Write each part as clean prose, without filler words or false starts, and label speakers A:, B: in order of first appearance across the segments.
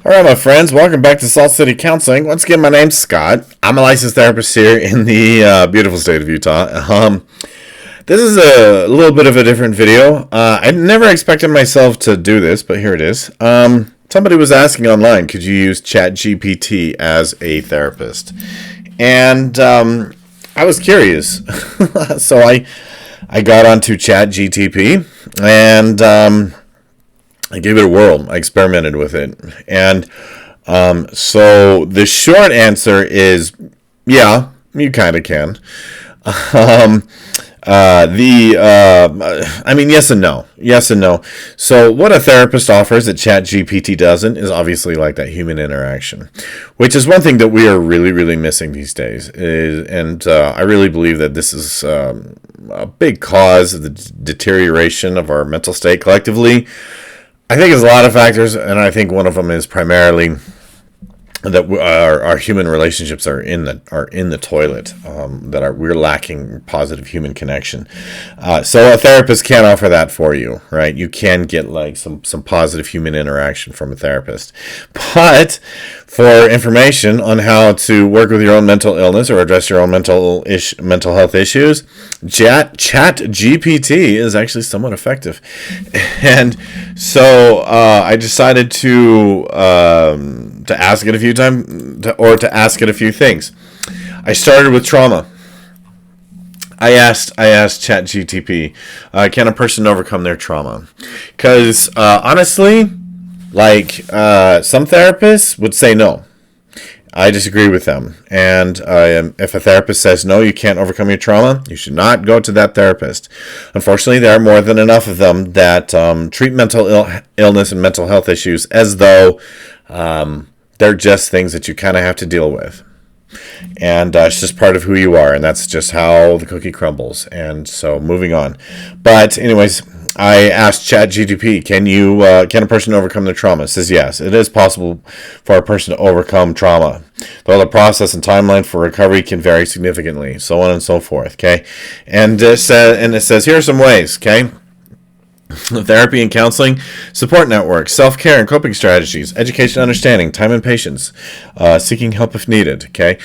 A: All right, my friends, welcome back to Salt City Counseling. Once again, my name's Scott. I'm a licensed therapist here in the beautiful state of Utah. This is a little bit of a different video. I never expected myself to do this, but here it is. Somebody was asking online, could you use GPT as a therapist? And I was curious. So I got onto GPT and I gave it a whirl. I experimented with it. And so the short answer is, yeah, you kind of can. Yes and no. Yes and no. So what a therapist offers that ChatGPT doesn't is obviously like that human interaction, which is one thing that we are really, really missing these days. I really believe that this is a big cause of the deterioration of our mental state collectively. I think there's a lot of factors, and I think one of them is primarily that our human relationships are in the toilet. We're lacking positive human connection. So a therapist can offer that for you, right? You can get like some positive human interaction from a therapist. But for information on how to work with your own mental illness or address your own mental health issues, ChatGPT is actually somewhat effective. And so I decided to ask it a few times, to ask it a few things. I started with trauma. I asked ChatGPT, can a person overcome their trauma? Because honestly, some therapists would say no. I disagree with them. And if a therapist says, no, you can't overcome your trauma, you should not go to that therapist. Unfortunately, there are more than enough of them that treat mental illness and mental health issues as though they're just things that you kind of have to deal with. And it's just part of who you are. And that's just how the cookie crumbles. And so moving on. But anyways, I asked ChatGPT, can a person overcome their trauma? It says yes, it is possible for a person to overcome trauma, though the process and timeline for recovery can vary significantly, so on and so forth. Okay, and it says here are some ways. Okay. Therapy and counseling, support networks, self-care and coping strategies, education, understanding, time and patience, seeking help if needed. Okay.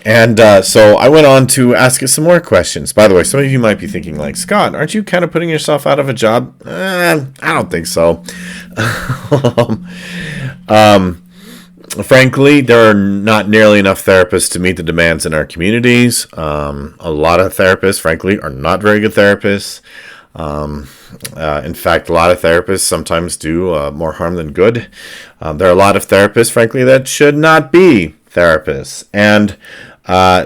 A: And so I went on to ask it some more questions. By the way, some of you might be thinking like, Scott, aren't you kind of putting yourself out of a job? I don't think so. Frankly, there are not nearly enough therapists to meet the demands in our communities. A lot of therapists, frankly, are not very good therapists. In fact, a lot of therapists sometimes do more harm than good. There are a lot of therapists, frankly, that should not be therapists. And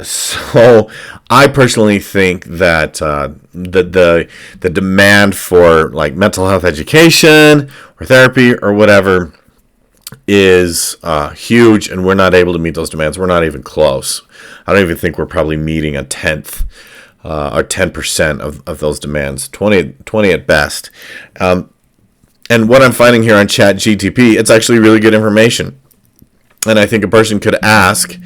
A: so I personally think that the demand for like mental health education or therapy or whatever is huge, and we're not able to meet those demands. We're not even close. I don't even think we're probably meeting a tenth or 10% of those demands, 20 at best. And what I'm finding here on ChatGPT, it's actually really good information. And I think a person could ask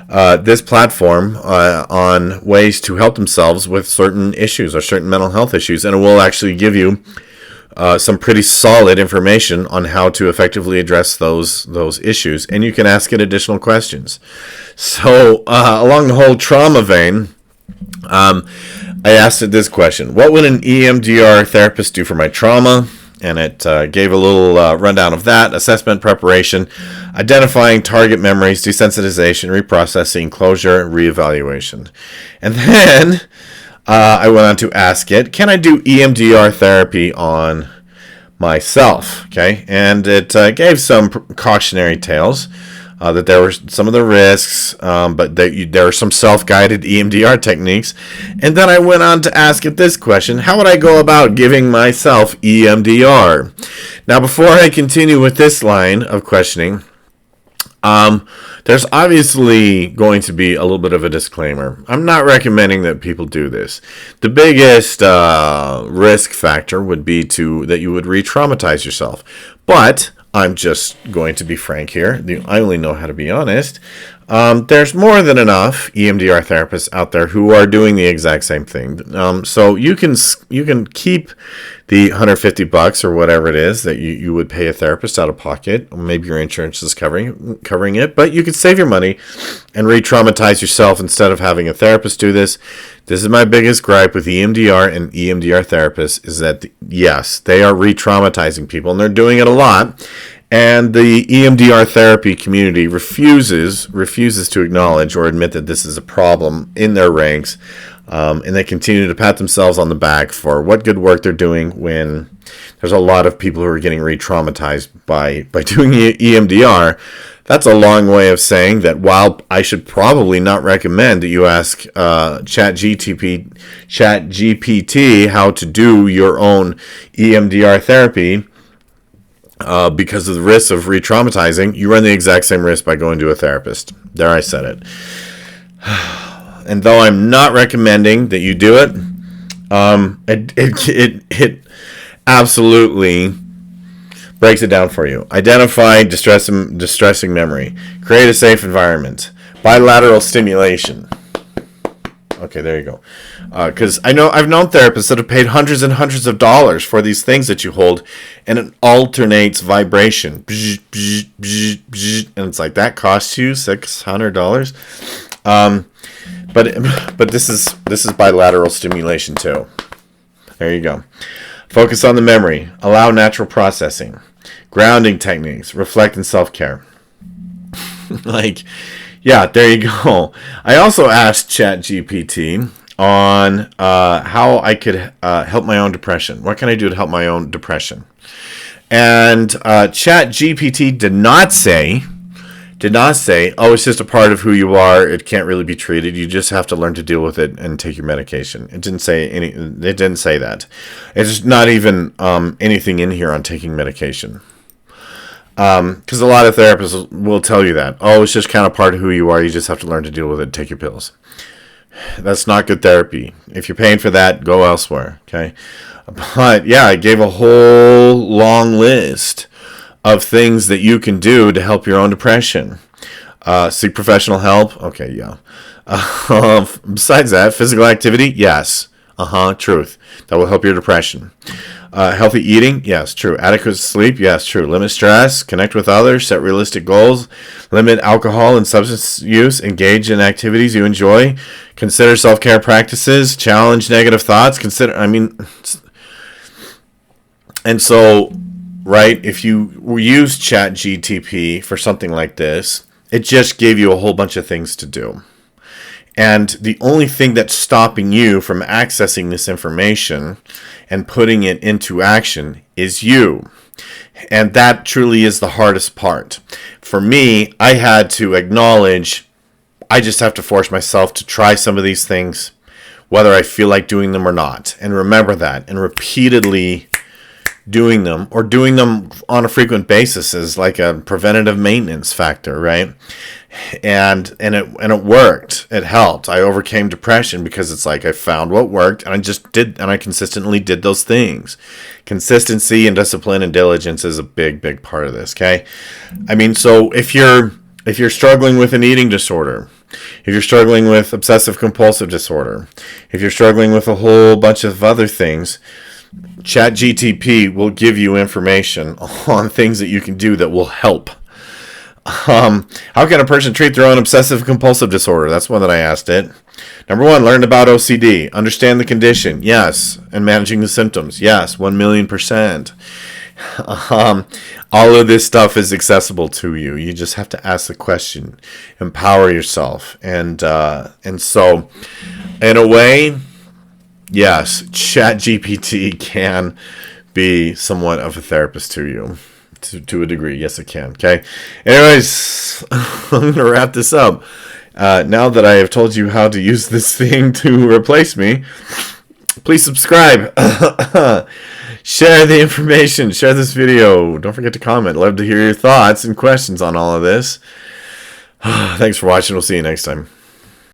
A: this platform on ways to help themselves with certain issues or certain mental health issues, and it will actually give you some pretty solid information on how to effectively address those issues. And you can ask it additional questions. So along the whole trauma vein, I asked it this question: what would an EMDR therapist do for my trauma? And it gave a little rundown of that: assessment, preparation, identifying target memories, desensitization, reprocessing, closure, reevaluation. And then I went on to ask it, can I do EMDR therapy on myself? Okay, and it gave some cautionary tales. That there were some of the risks, but there are some self-guided EMDR techniques. And then I went on to ask it this question: how would I go about giving myself EMDR? Now, before I continue with this line of questioning, there's obviously going to be a little bit of a disclaimer. I'm not recommending that people do this. The biggest risk factor would be that you would re-traumatize yourself. But I'm just going to be frank here. I only know how to be honest. There's more than enough EMDR therapists out there who are doing the exact same thing. So you can keep the $150 or whatever it is that you would pay a therapist out of pocket. Maybe your insurance is covering it, but you could save your money and re-traumatize yourself instead of having a therapist do this. This is my biggest gripe with EMDR and EMDR therapists is that, yes, they are re-traumatizing people, and they're doing it a lot. And the EMDR therapy community refuses to acknowledge or admit that this is a problem in their ranks. And they continue to pat themselves on the back for what good work they're doing when there's a lot of people who are getting re-traumatized by doing EMDR. That's a long way of saying that while I should probably not recommend that you ask ChatGPT how to do your own EMDR therapy, because of the risk of re-traumatizing, you run the exact same risk by going to a therapist. There, I said it. And though I'm not recommending that you do it, it absolutely breaks it down for you. Identify distressing memory. Create a safe environment. Bilateral stimulation. Okay, there you go. Because I've known therapists that have paid hundreds and hundreds of dollars for these things that you hold, and it alternates vibration. And it's like, that costs you $600. But this is bilateral stimulation too. There you go. Focus on the memory. Allow natural processing. Grounding techniques. Reflect and self-care. Yeah, there you go. I also asked ChatGPT on how I could help my own depression. What can I do to help my own depression? And ChatGPT did not say, oh, it's just a part of who you are. It can't really be treated. You just have to learn to deal with it and take your medication. It didn't say that. It's not even anything in here on taking medication. Because a lot of therapists will tell you that. Oh, it's just kind of part of who you are. You just have to learn to deal with it and take your pills. That's not good therapy. If you're paying for that, go elsewhere. Okay. But yeah, I gave a whole long list of things that you can do to help your own depression. Seek professional help. Okay. Yeah. Besides that, physical activity. Yes. Truth. That will help your depression. Healthy eating, yes, true. Adequate sleep, yes, true. Limit stress, connect with others, set realistic goals, limit alcohol and substance use, engage in activities you enjoy, consider self-care practices, challenge negative thoughts, and so, right, if you use ChatGPT for something like this, it just gave you a whole bunch of things to do. And the only thing that's stopping you from accessing this information and putting it into action is you. And that truly is the hardest part. For me, I had to acknowledge I just have to force myself to try some of these things, whether I feel like doing them or not. And remember that. And repeatedly doing them, or doing them on a frequent basis, is like a preventative maintenance factor, right? And it worked. It helped. I overcame depression because it's like I found what worked, and I consistently did those things. Consistency and discipline and diligence is a big part of this. Okay, so if you're struggling with an eating disorder, if you're struggling with obsessive compulsive disorder, if you're struggling with a whole bunch of other things, ChatGPT will give you information on things that you can do that will help. How can a person treat their own obsessive compulsive disorder? That's one that I asked it. Number 1, learn about OCD. Understand the condition. Yes. And managing the symptoms. Yes. 1,000,000%. All of this stuff is accessible to you. You just have to ask the question. Empower yourself. And so, in a way, yes, ChatGPT can be somewhat of a therapist to you. To a degree, yes, it can. Okay. Anyways, I'm gonna wrap this up. Now that I have told you how to use this thing to replace me, please subscribe, share the information, share this video. Don't forget to comment. Love to hear your thoughts and questions on all of this. Thanks for watching. We'll see you next time.